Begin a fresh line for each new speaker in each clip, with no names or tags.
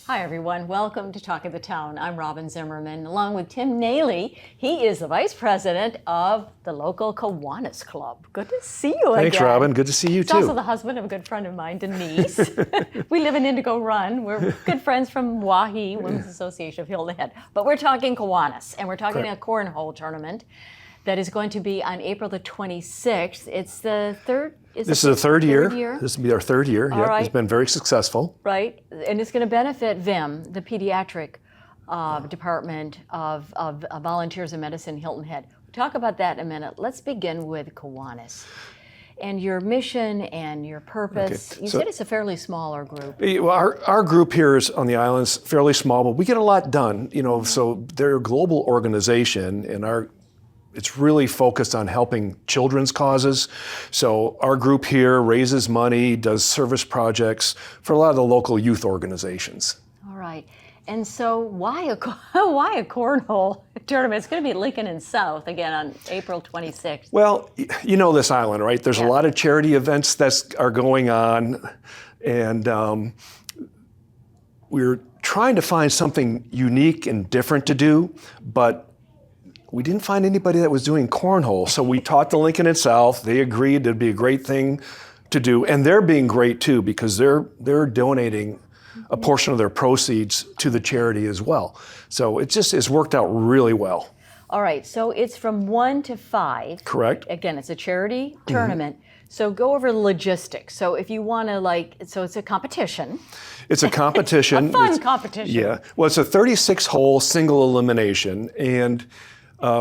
Hi everyone, welcome to Talk of the Town. I'm Robyn Zimmerman, along with Tim Nahley. He is the Vice President of the local Kiwanis Club. Good to see you again.
Thanks, Robyn. Good to see you too.
He's also the husband of a good friend of mine, Denise. We live in Indigo Run. We're good friends from WHHI, Women's Association of Hilton Head. But we're talking Kiwanis, and we're talking a cornhole tournament that is going to be on April the 26th. It's the third.
This is the third year. This will be our third year.
All right.
It's been very successful.
Right, and it's going to benefit VIM, the pediatric department of Volunteers in Medicine, Hilton Head. We'll talk about that in a minute. Let's begin with Kiwanis and your mission and your purpose. Okay. You said it's a fairly smaller group.
Well, our group here is on the islands fairly small, but we get a lot done. So they're a global organization, and it's really focused on helping children's causes. So our group here raises money, does service projects for a lot of the local youth organizations.
All right. And so why a cornhole tournament? It's going to be at Lincoln and South again on April 26th.
Well, you know this island, right? There's a lot of charity events that are going on, and we're trying to find something unique and different to do, but we didn't find anybody that was doing cornhole. So we talked to Lincoln and South. They agreed it'd be a great thing to do. And they're being great too, because they're donating a portion of their proceeds to the charity as well. So it's worked out really well.
All right, so it's from 1 to 5.
Correct.
Again, it's a charity tournament. So go over the logistics. So if you want to so it's a competition.
It's a competition.
A fun competition.
Yeah, well, it's a 36-hole single elimination, and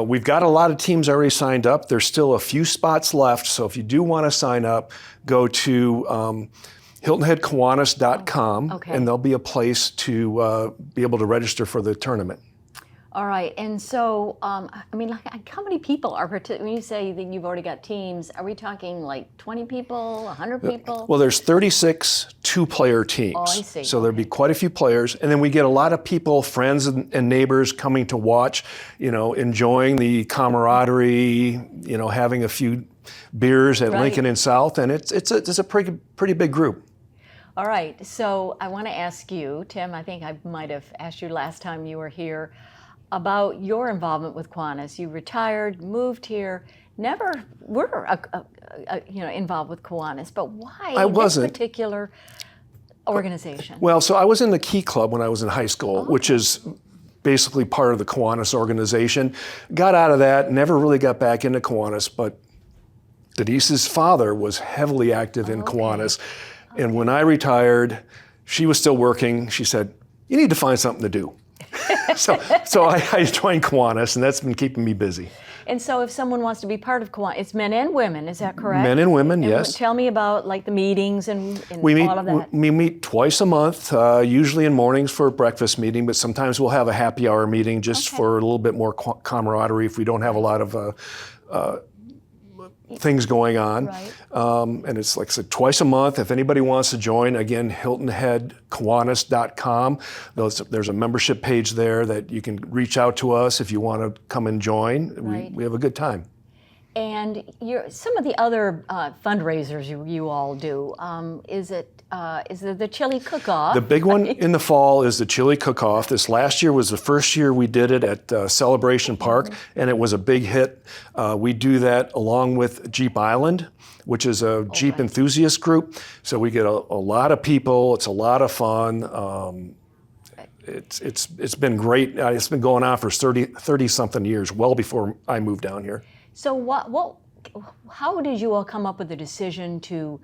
we've got a lot of teams already signed up. There's still a few spots left, so if you do want to sign up, go to HiltonHeadIslandKiwanis.com, and there'll be a place to be able to register for the tournament.
All right, and so, how many people are when you say that you've already got teams, are we talking like 20 people, 100 people?
Well, there's 36 two-player teams.
Oh, I see.
So there'll be quite a few players, and then we get a lot of people, friends and neighbors coming to watch, enjoying the camaraderie, having a few beers at Lincoln and South, and it's a pretty big group.
All right, so I want to ask you, Tim, I think I might have asked you last time you were here, about your involvement with Kiwanis. You retired, moved here, never were involved with Kiwanis, but why this particular organization?
Well, so I was in the Key Club when I was in high school, which is basically part of the Kiwanis organization. Got out of that, never really got back into Kiwanis, but Denise's father was heavily active in Kiwanis. And when I retired, she was still working. She said, "You need to find something to do." So I joined Kiwanis, and that's been keeping me busy.
And so if someone wants to be part of Kiwanis, it's men and women, is that correct?
Men and women, yes.
Tell me about the meetings and all of that.
We meet twice a month, usually in mornings for a breakfast meeting, but sometimes we'll have a happy hour meeting just for a little bit more camaraderie if we don't have a lot of things going on.
Right.
And it's like I said, twice a month. If anybody wants to join, again, HiltonHeadKiwanis.com. There's a membership page there that you can reach out to us if you want to come and join.
Right.
We have a good time.
And some of the other fundraisers you all do, is it the chili cook-off?
The big one in the fall is the chili cook-off. This last year was the first year we did it at Celebration Park, and it was a big hit. We do that along with Jeep Island, which is a Jeep enthusiast group. So we get a lot of people. It's a lot of fun. It's been great. It's been going on for 30-something years, well before I moved down here.
So how did you all come up with the decision to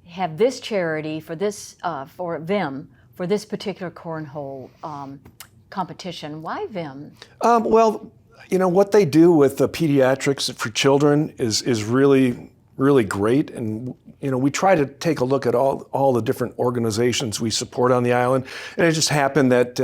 have this charity for this for VIM for this particular cornhole competition? Why VIM?
Well, what they do with the pediatrics for children is really, really great, and we try to take a look at all the different organizations we support on the island, and it just happened that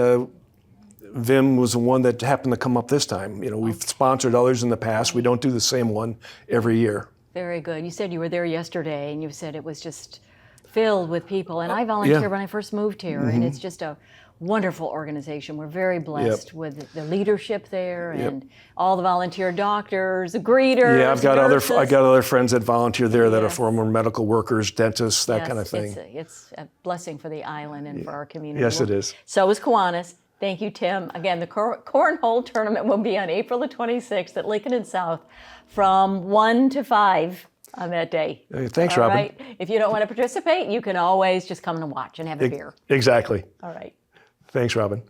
VIM was the one that happened to come up this time. We've sponsored others in the past. We don't do the same one every year.
Very good. You said you were there yesterday, and you said it was just filled with people. And I volunteered when I first moved here, and it's just a wonderful organization. We're very blessed with the leadership there and all the volunteer doctors, the greeters.
Yeah,
nurses.
I got other friends that volunteer there that are
Yes.
former medical workers, dentists, that
Yes,
kind of thing.
It's a blessing for the island and for our community.
Yes, it is.
So is Kiwanis. Thank you, Tim. Again, the Cornhole tournament will be on April the 26th at Lincoln and South from 1 to 5 on that day.
Thanks,
All
Robyn.
right. If you don't want to participate, you can always just come and watch and have a beer.
Exactly.
All right.
Thanks, Robyn.